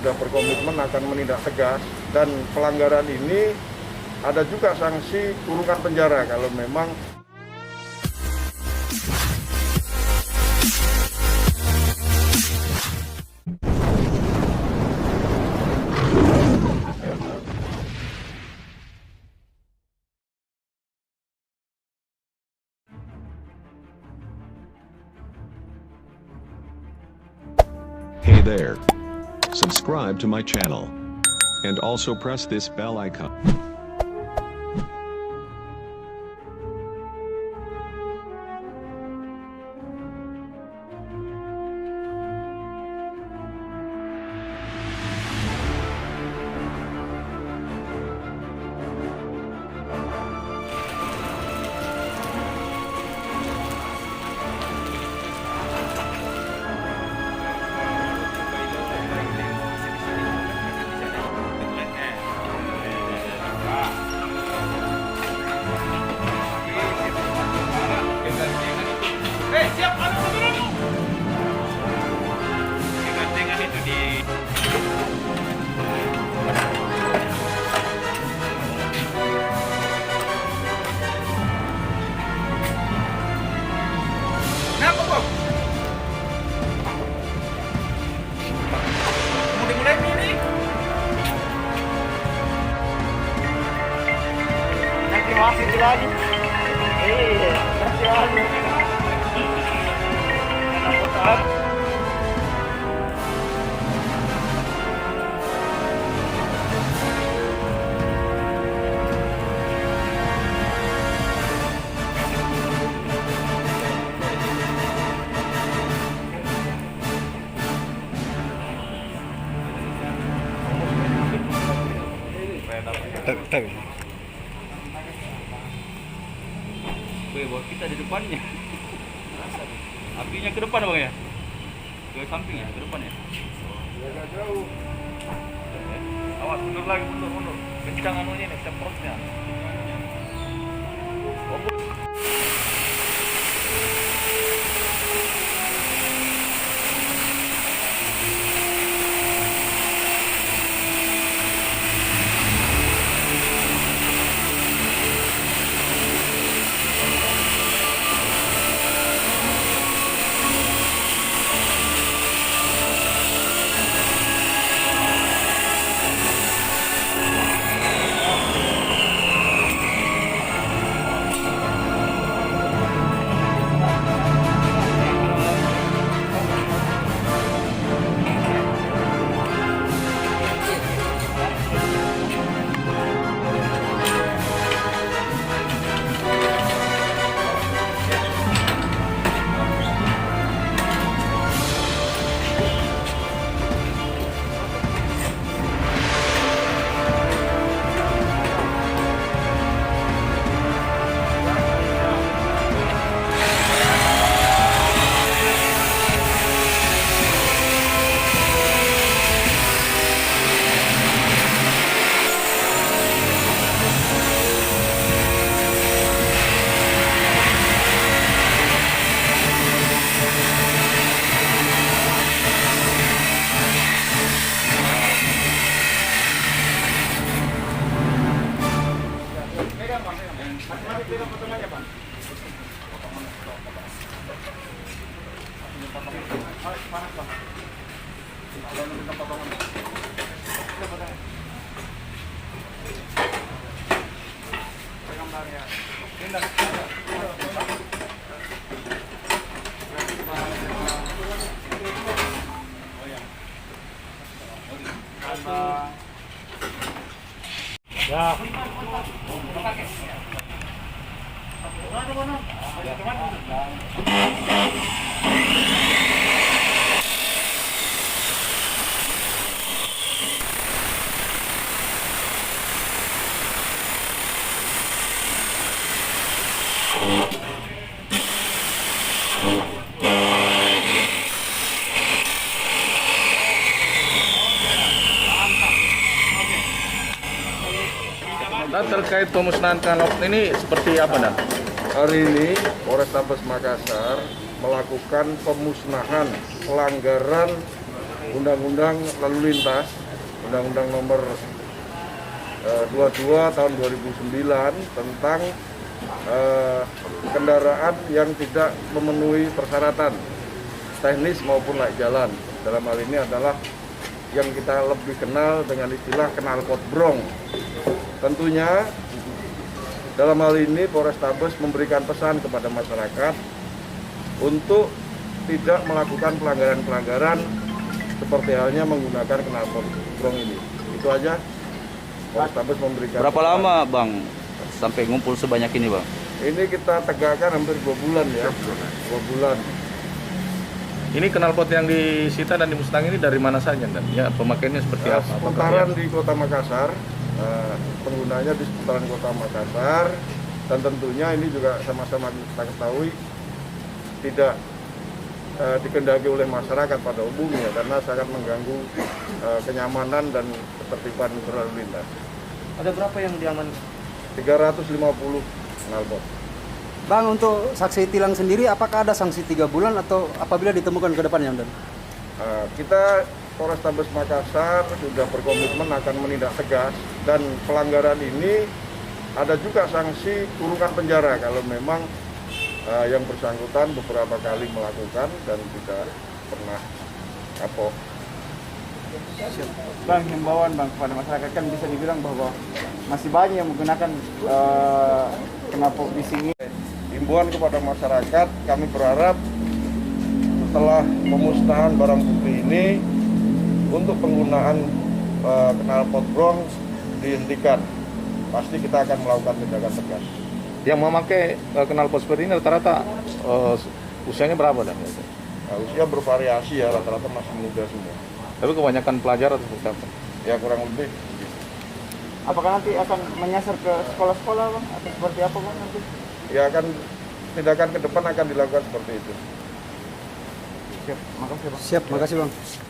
sudah berkomitmen akan menindak tegas, dan pelanggaran ini ada juga sanksi kurungan penjara kalau memang Hey there. Subscribe to my channel. And also press this bell icon. Siap, anu. Gantengan itu di Kenapa, Bob? Mau dimulai ini? Nanti masih lagi. Nanti lagi. Wih, buat kita di depannya. Apinya ke depan bang ya? Ke samping ya? Ke depan ya? agak jauh. Awas, mundur lagi, mundur. Kencang anunya nih, semprotnya. Ya. Dan terkait pemusnahan kanop ini seperti apa, Dan? Hari ini Polrestabes Makassar melakukan pemusnahan pelanggaran Undang-Undang Lalu Lintas, Undang-Undang Nomor 22 tahun 2009 tentang kendaraan yang tidak memenuhi persyaratan teknis maupun layak jalan. Dalam hal ini adalah yang kita lebih kenal dengan istilah knalpot brong. Tentunya dalam hal ini Polrestabes memberikan pesan kepada masyarakat untuk tidak melakukan pelanggaran-pelanggaran seperti halnya menggunakan knalpot brong ini. Itu aja. Polrestabes memberikan. Berapa lama Bang sampai ngumpul sebanyak ini Bang? Ini kita tegakkan hampir 2 bulan ya. 2 bulan. Ini knalpot yang disita dan dimusnahkan ini dari mana saja dan ya pemakaiannya seperti apa? Seputaran di Kota Makassar, penggunanya di seputaran Kota Makassar, dan tentunya ini juga sama-sama kita ketahui tidak dikendaki oleh masyarakat pada umumnya karena sangat mengganggu kenyamanan dan ketertiban berlalu lintas. Ada berapa yang diamankan? 350 knalpot. Bang, untuk saksi tilang sendiri apakah ada sanksi 3 bulan atau apabila ditemukan ke depannya? Kita Polrestabes Makassar sudah berkomitmen akan menindak tegas dan pelanggaran ini ada juga sanksi kurungan penjara kalau memang yang bersangkutan beberapa kali melakukan dan tidak pernah kapok. Bang, himbauan Bang kepada masyarakat, kan bisa dibilang bahwa masih banyak yang menggunakan knalpot bising ini. Himbauan kepada masyarakat, kami berharap setelah pemusnahan barang bukti ini untuk penggunaan knalpot brong dihentikan. Pasti kita akan melakukan tindakan tegas. Yang memakai knalpot seperti ini rata-rata usianya berapa dan? Usia bervariasi ya, rata-rata masih muda semua. Tapi kebanyakan pelajar atau seperti apa? Ya kurang lebih. Apakah nanti akan menyasar ke sekolah-sekolah Bang? Atau seperti apa Bang nanti? Ya akan tindakan ke depan akan dilakukan seperti itu. Siap, makasih Bang. Siap, makasih Bang. Siap.